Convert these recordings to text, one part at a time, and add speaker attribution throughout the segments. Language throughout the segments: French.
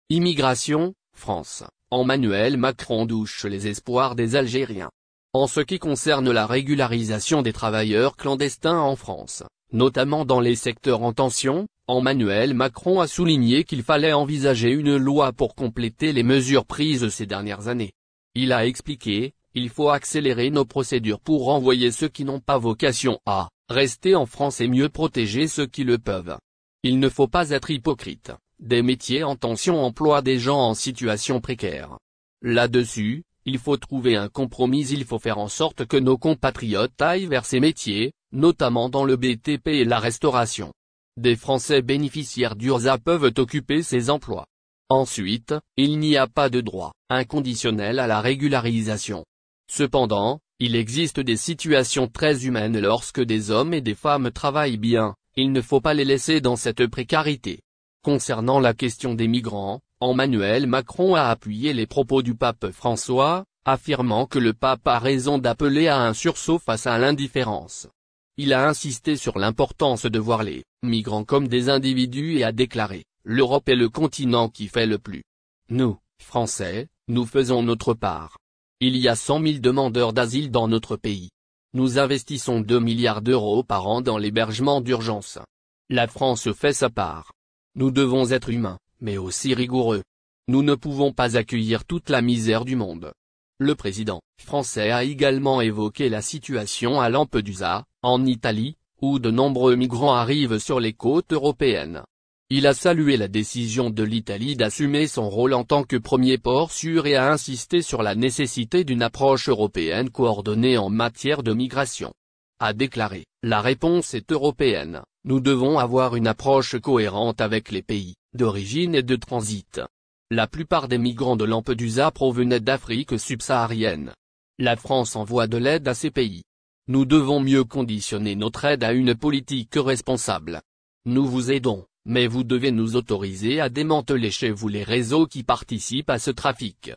Speaker 1: Immigration, France. Emmanuel Macron douche les espoirs des Algériens. En ce qui concerne la régularisation des travailleurs clandestins en France, notamment dans les secteurs en tension, Emmanuel Macron a souligné qu'il fallait envisager une loi pour compléter les mesures prises ces dernières années. Il a expliqué, il faut accélérer nos procédures pour renvoyer ceux qui n'ont pas vocation à rester en France et mieux protéger ceux qui le peuvent. Il ne faut pas être hypocrite. Des métiers en tension emploient des gens en situation précaire. Là-dessus, il faut trouver un compromis. Il faut faire en sorte que nos compatriotes aillent vers ces métiers, notamment dans le BTP et la restauration. Des Français bénéficiaires d'URSSAF peuvent occuper ces emplois. Ensuite, il n'y a pas de droit inconditionnel à la régularisation. Cependant, il existe des situations très humaines lorsque des hommes et des femmes travaillent bien, il ne faut pas les laisser dans cette précarité. Concernant la question des migrants, Emmanuel Macron a appuyé les propos du pape François, affirmant que le pape a raison d'appeler à un sursaut face à l'indifférence. Il a insisté sur l'importance de voir les migrants comme des individus et a déclaré « L'Europe est le continent qui fait le plus. Nous, Français, nous faisons notre part. Il y a 100 000 demandeurs d'asile dans notre pays. Nous investissons 2 milliards d'euros par an dans l'hébergement d'urgence. La France fait sa part. Nous devons être humains, mais aussi rigoureux. Nous ne pouvons pas accueillir toute la misère du monde. » Le président français a également évoqué la situation à Lampedusa, en Italie, où de nombreux migrants arrivent sur les côtes européennes. Il a salué la décision de l'Italie d'assumer son rôle en tant que premier port sûr et a insisté sur la nécessité d'une approche européenne coordonnée en matière de migration. A déclaré, la réponse est européenne, nous devons avoir une approche cohérente avec les pays d'origine et de transit. La plupart des migrants de Lampedusa provenaient d'Afrique subsaharienne. La France envoie de l'aide à ces pays. Nous devons mieux conditionner notre aide à une politique responsable. Nous vous aidons, mais vous devez nous autoriser à démanteler chez vous les réseaux qui participent à ce trafic.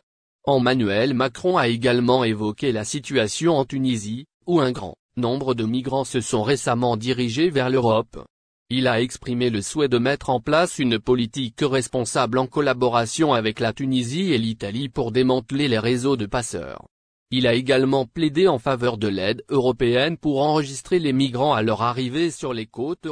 Speaker 1: Emmanuel Macron a également évoqué la situation en Tunisie, où un grand nombre de migrants se sont récemment dirigés vers l'Europe. Il a exprimé le souhait de mettre en place une politique responsable en collaboration avec la Tunisie et l'Italie pour démanteler les réseaux de passeurs. Il a également plaidé en faveur de l'aide européenne pour enregistrer les migrants à leur arrivée sur les côtes.